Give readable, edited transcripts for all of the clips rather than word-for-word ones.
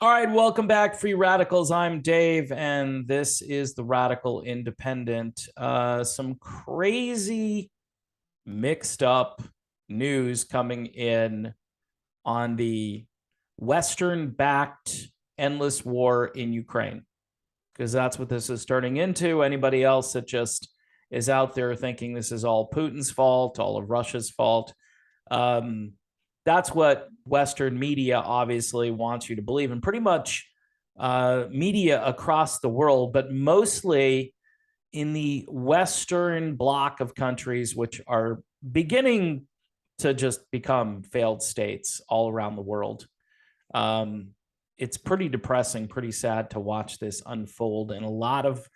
All right, welcome back, Free Radicals. I'm Dave, and this is the Radical Independent. Some crazy, mixed up news coming in on the Western backed endless war in Ukraine, because that's what this is turning into. Anybody else that just is out there thinking this is all Putin's fault, all of Russia's fault, um, that's what Western media obviously wants you to believe, and pretty much media across the world, but mostly in the Western bloc of countries, which are beginning to just become failed states all around the world. It's pretty depressing, pretty sad to watch this unfold. And a lot of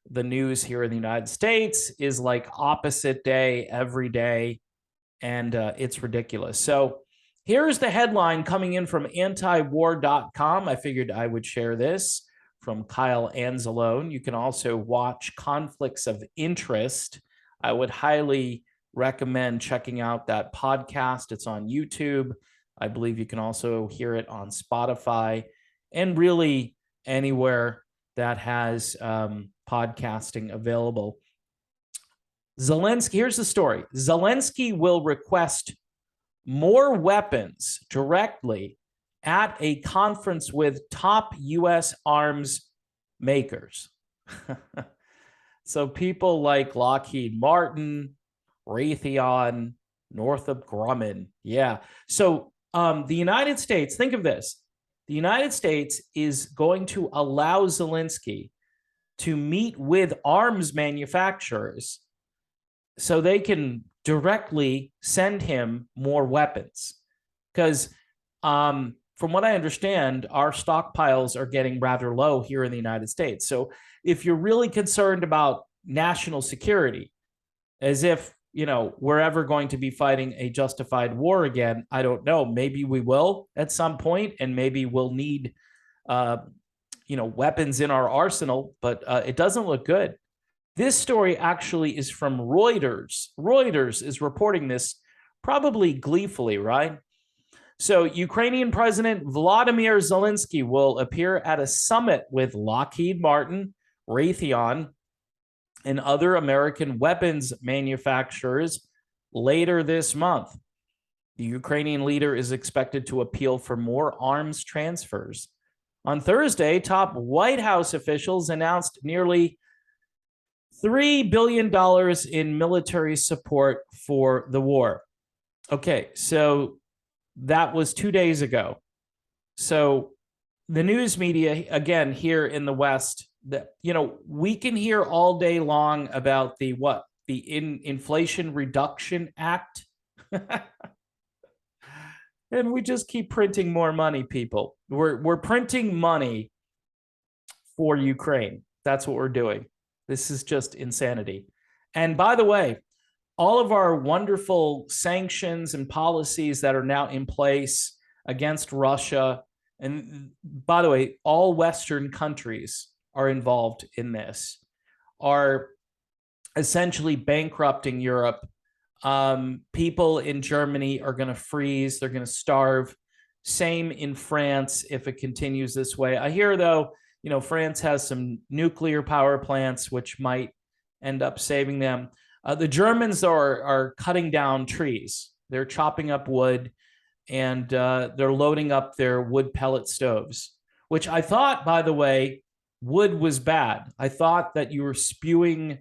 the news here in the United States is like opposite day every day. And it's ridiculous. So here's the headline coming in from antiwar.com. I figured I would share this from Kyle Anzalone. You can also watch Conflicts of Interest. I would highly recommend checking out that podcast. It's on YouTube. I believe you can also hear it on Spotify and really anywhere that has podcasting available. Zelensky, here's the story. Zelensky will request more weapons directly at a conference with top U.S. arms makers. So people like Lockheed Martin, Raytheon, Northrop Grumman. Yeah. So the United States, think of this. The United States is going to allow Zelensky to meet with arms manufacturers so they can directly send him more weapons. Because from what I understand, our stockpiles are getting rather low here in the United States. So if you're really concerned about national security, as if, we're ever going to be fighting a justified war again, I don't know. Maybe we will at some point, and maybe we'll need, weapons in our arsenal, but it doesn't look good. This story actually is from Reuters. Reuters is reporting this probably gleefully, right? So Ukrainian President Vladimir Zelensky will appear at a summit with Lockheed Martin, Raytheon, and other American weapons manufacturers later this month. The Ukrainian leader is expected to appeal for more arms transfers. On Thursday, top White House officials announced nearly $3 billion in military support for the war. Okay, so that was 2 days ago. So the news media, again, here in the West, that we can hear all day long about the Inflation Reduction Act. And we just keep printing more money, people. We're printing money for Ukraine. That's what we're doing. This is just insanity. And by the way, all of our wonderful sanctions and policies that are now in place against Russia, and by the way, all Western countries are involved in this, are essentially bankrupting Europe. People in Germany are going to freeze. They're going to starve. Same in France if it continues this way. I hear, though, France has some nuclear power plants, which might end up saving them. The Germans are cutting down trees. They're chopping up wood, and they're loading up their wood pellet stoves, which I thought, by the way, wood was bad. I thought that you were spewing,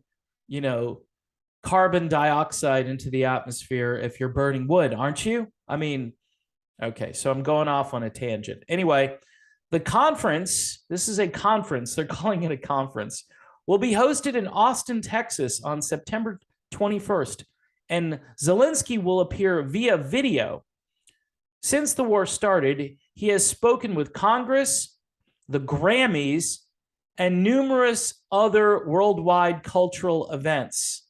carbon dioxide into the atmosphere if you're burning wood, aren't you? I mean, okay, so I'm going off on a tangent. Anyway, the conference, this is a conference, they're calling it a conference, will be hosted in Austin, Texas on September 21st, and Zelensky will appear via video. Since the war started, he has spoken with Congress, the Grammys, and numerous other worldwide cultural events.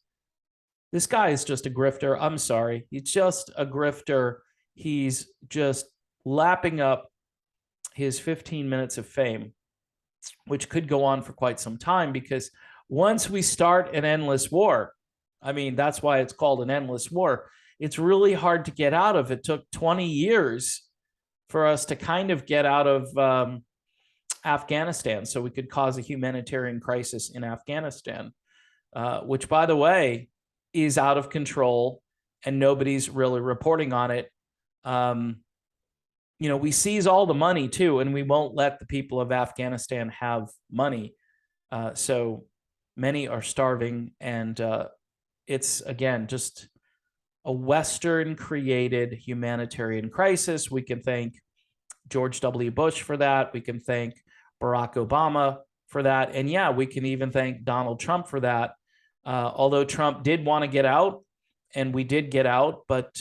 This guy is just a grifter. I'm sorry. He's just a grifter. He's just lapping up his 15 minutes of fame, which could go on for quite some time, because once we start an endless war, I mean, that's why it's called an endless war. It's really hard to get out of. It took 20 years for us to kind of get out of Afghanistan so we could cause a humanitarian crisis in Afghanistan, which, by the way, is out of control and nobody's really reporting on it. We seize all the money too, and we won't let the people of Afghanistan have money. So many are starving, and it's, again, just a Western-created humanitarian crisis. We can thank George W. Bush for that. We can thank Barack Obama for that. And yeah, we can even thank Donald Trump for that. Although Trump did want to get out, and we did get out, but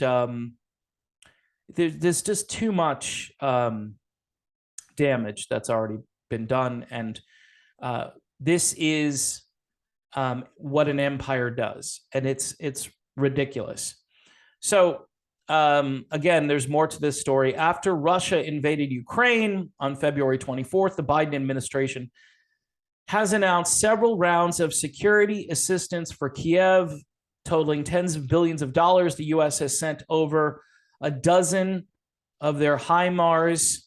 there's just too much damage that's already been done. And this is what an empire does. And it's ridiculous. So again, there's more to this story. After Russia invaded Ukraine on February 24th, the Biden administration has announced several rounds of security assistance for Kiev, totaling tens of billions of dollars. The U.S. has sent over a dozen of their HIMARS,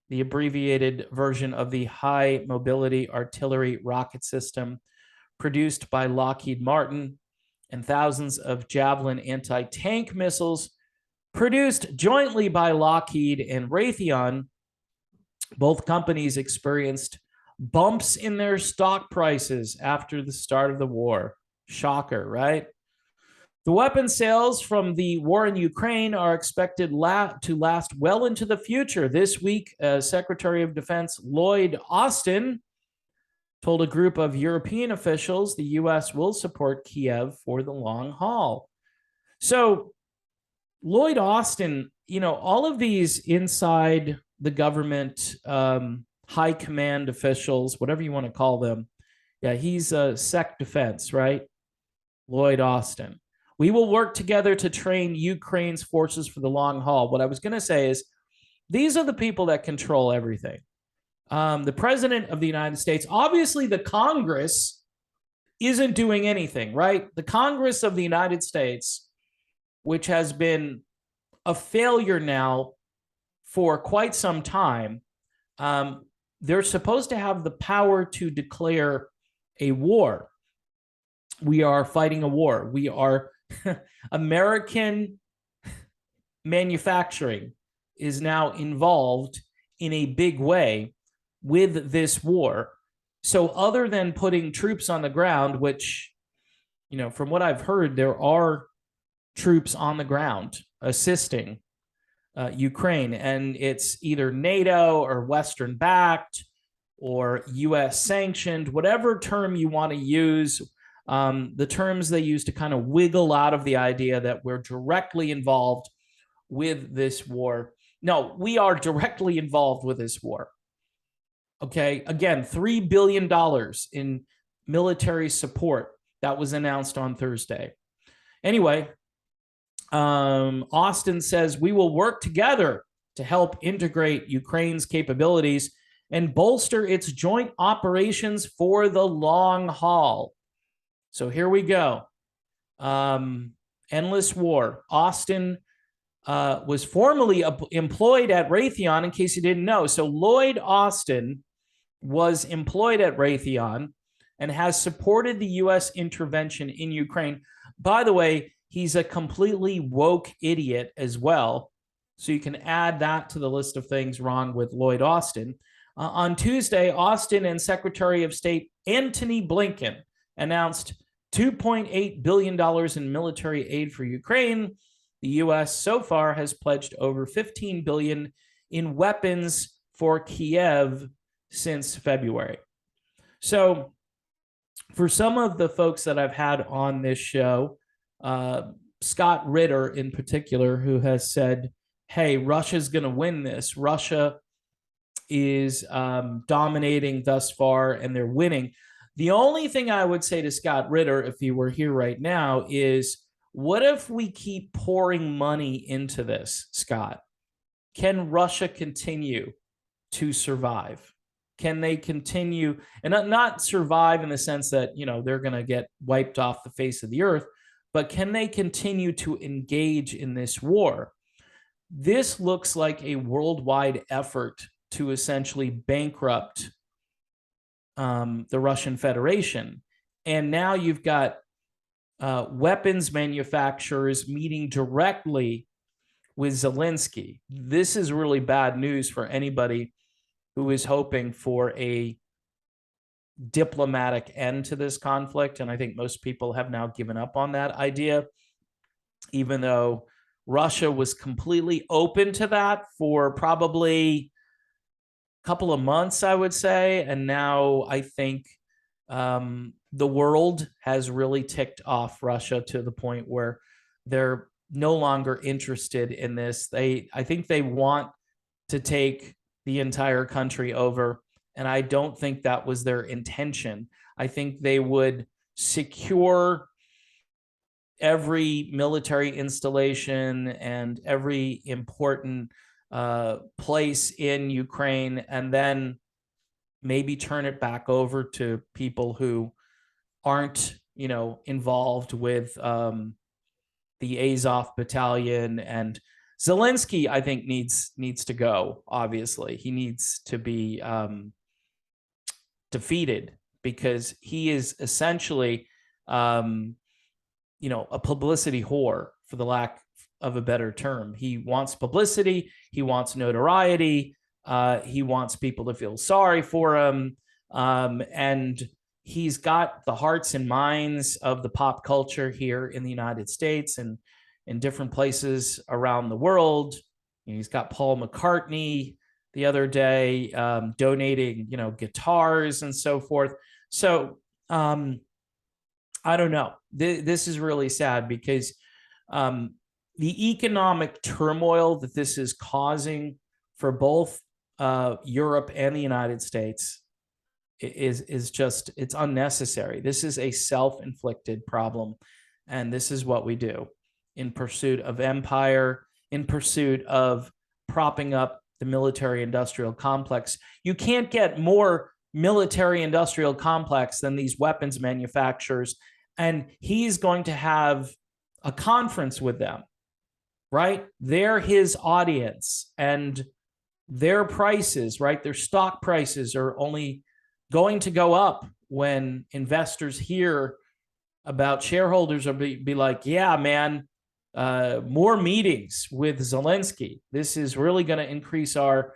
the abbreviated version of the High Mobility Artillery Rocket System, produced by Lockheed Martin, and thousands of Javelin anti-tank missiles produced jointly by Lockheed and Raytheon. Both companies experienced bumps in their stock prices after the start of the war. Shocker, right? The weapon sales from the war in Ukraine are expected to last well into the future. This week, Secretary of Defense Lloyd Austin told a group of European officials the U.S. will support Kiev for the long haul. So Lloyd Austin, all of these inside the government high command officials, whatever you want to call them, yeah, he's Sec Defense, right? Lloyd Austin. We will work together to train Ukraine's forces for the long haul. What I was going to say is these are the people that control everything. The president of the United States, obviously the Congress isn't doing anything, right? The Congress of the United States, which has been a failure now for quite some time, they're supposed to have the power to declare a war. We are fighting a war. We are American manufacturing is now involved in a big way with this war. So other than putting troops on the ground, which, from what I've heard, there are troops on the ground assisting Ukraine, and it's either NATO or Western backed or US sanctioned, whatever term you want to use. The terms they use to kind of wiggle out of the idea that we're directly involved with this war. No, we are directly involved with this war. Okay, again, $3 billion in military support that was announced on Thursday. Anyway, Austin says we will work together to help integrate Ukraine's capabilities and bolster its joint operations for the long haul. So here we go. Endless war. Austin was formerly employed at Raytheon, in case you didn't know. So Lloyd Austin was employed at Raytheon and has supported the U.S. intervention in Ukraine. By the way, he's a completely woke idiot as well. So you can add that to the list of things wrong with Lloyd Austin. On Tuesday, Austin and Secretary of State Antony Blinken announced $2.8 billion in military aid for Ukraine. The U.S. so far has pledged over $15 billion in weapons for Kiev since February. So for some of the folks that I've had on this show, Scott Ritter in particular, who has said, hey, Russia's going to win this. Russia is dominating thus far and they're winning. The only thing I would say to Scott Ritter, if he were here right now, is what if we keep pouring money into this, Scott? Can Russia continue to survive? Can they continue, and not survive in the sense that, they're going to get wiped off the face of the earth, but can they continue to engage in this war? This looks like a worldwide effort to essentially bankrupt the Russian Federation. And now you've got weapons manufacturers meeting directly with Zelensky. This is really bad news for anybody who is hoping for a diplomatic end to this conflict. And I think most people have now given up on that idea, even though Russia was completely open to that for probably a couple of months, I would say. And now I think the world has really ticked off Russia to the point where they're no longer interested in this. I think they want to take the entire country over, and I don't think that was their intention. I think they would secure every military installation and every important place in Ukraine, and then maybe turn it back over to people who aren't, involved with the Azov battalion. And Zelensky, I think, needs to go. Obviously, he needs to be defeated, because he is essentially, a publicity whore, for the lack of a better term. He wants publicity. He wants notoriety. He wants people to feel sorry for him. And he's got the hearts and minds of the pop culture here in the United States and in different places around the world. He's got Paul McCartney the other day donating, guitars and so forth. So I don't know. This is really sad, because the economic turmoil that this is causing for both Europe and the United States is just, it's unnecessary. This is a self-inflicted problem, and this is what we do in pursuit of empire, in pursuit of propping up the military-industrial complex. You can't get more military-industrial complex than these weapons manufacturers, and he's going to have a conference with them, right? They're his audience, and their prices, right? Their stock prices are only going to go up when investors hear about shareholders or be like, yeah, man, more meetings with Zelensky. This is really going to increase our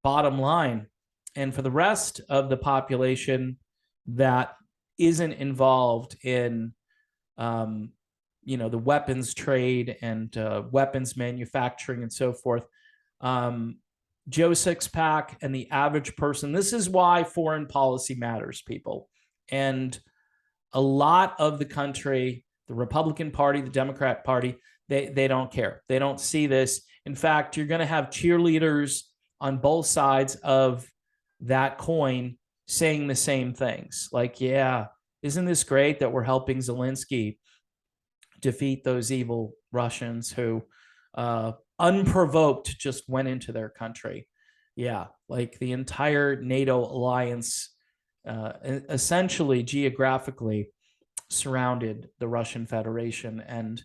bottom line. And for the rest of the population that isn't involved in, the weapons trade and weapons manufacturing and so forth, Joe Sixpack and the average person, this is why foreign policy matters, people. And a lot of the country, the Republican Party, the Democrat Party, they don't care. They don't see this. In fact, you're going to have cheerleaders on both sides of that coin saying the same things. Like, yeah, isn't this great that we're helping Zelensky defeat those evil Russians who unprovoked just went into their country? Yeah, like the entire NATO alliance essentially geographically surrounded the Russian Federation, and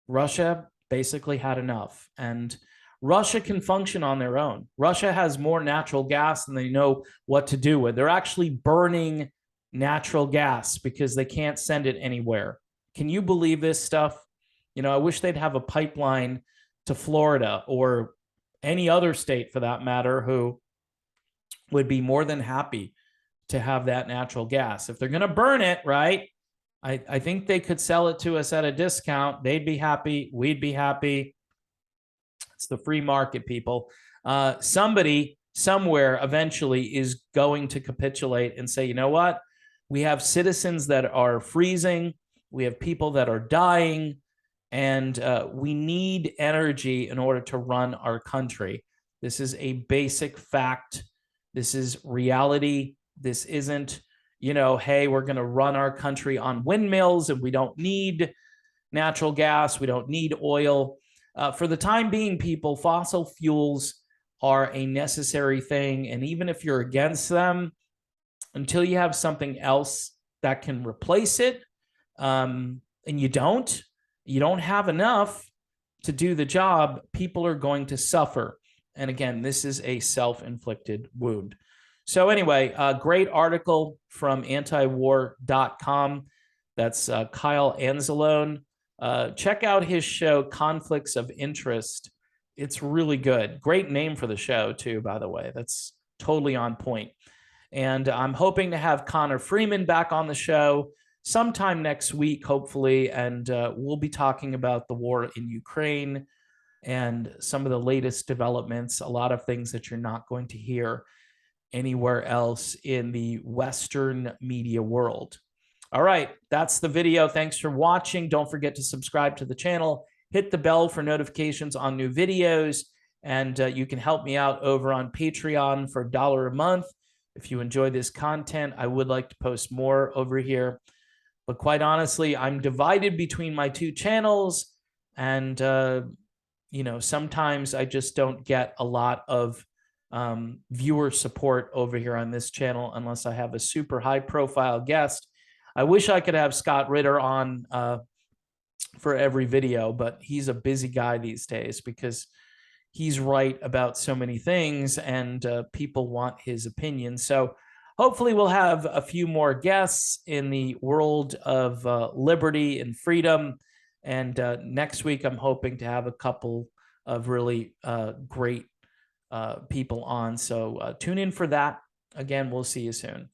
Russia basically had enough. And Russia can function on their own. Russia has more natural gas than they know what to do with. They're actually burning natural gas because they can't send it anywhere. Can you believe this stuff? I wish they'd have a pipeline to Florida or any other state for that matter, who would be more than happy to have that natural gas. If they're going to burn it, right, I think they could sell it to us at a discount. They'd be happy. We'd be happy. It's the free market, people. Somebody somewhere eventually is going to capitulate and say, you know what? We have citizens that are freezing. We have people that are dying. And we need energy in order to run our country. This is a basic fact. This is reality. This isn't, hey, we're going to run our country on windmills and we don't need natural gas. We don't need oil. For the time being, people, fossil fuels are a necessary thing. And even if you're against them, until you have something else that can replace it, and you don't have enough to do the job, people are going to suffer. And again, this is a self-inflicted wound. So anyway, great article from antiwar.com. That's Kyle Anzalone. Check out his show, Conflicts of Interest. It's really good. Great name for the show, too, by the way. That's totally on point. And I'm hoping to have Connor Freeman back on the show sometime next week, hopefully. And we'll be talking about the war in Ukraine and some of the latest developments, a lot of things that you're not going to hear anywhere else in the Western media world. All right, that's the video. Thanks for watching. Don't forget to subscribe to the channel. Hit the bell for notifications on new videos. And you can help me out over on Patreon for $1 a month. If you enjoy this content, I would like to post more over here. But quite honestly, I'm divided between my two channels. And, sometimes I just don't get a lot of viewer support over here on this channel unless I have a super high profile guest. I wish I could have Scott Ritter on for every video, but he's a busy guy these days because he's right about so many things and people want his opinion. So hopefully we'll have a few more guests in the world of liberty and freedom. And next week, I'm hoping to have a couple of really great people on. So tune in for that. Again, we'll see you soon.